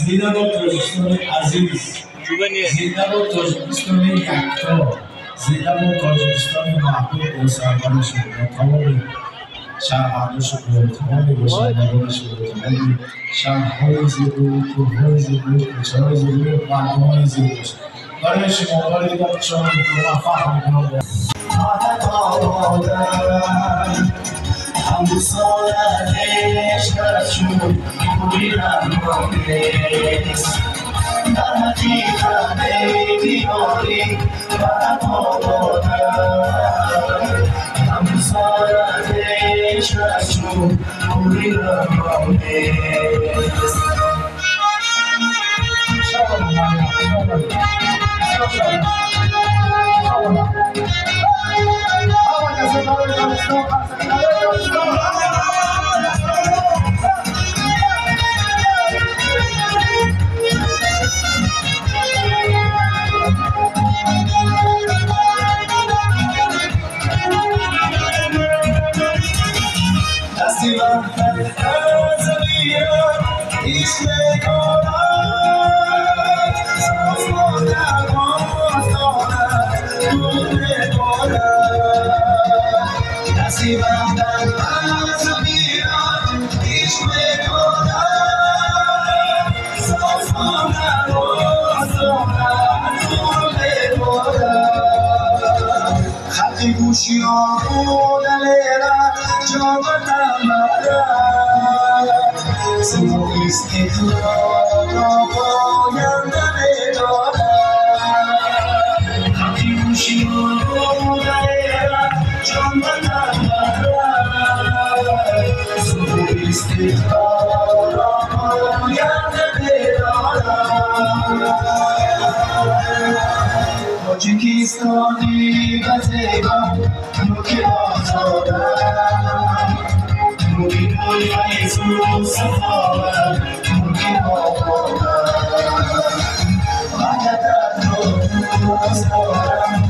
زینب تاجیکستان عزیز، زینب تاجیکستان یکتا، زینب تاجیکستان محبوب و سرور شما، تمام شهروندان شما، تمام باشندگان شما، تمام شهرهای زیبا، کوههای زیبا، کوچه‌های زیبا، مردم‌های زیبا باشد. برای شما بار دیگر شما می‌کنم فخر می‌کنم. I'm sorry, I Tajikistani gazeba, muke azadan, muke boyaizu safawa, muke azadan. Ayatado, dostaran.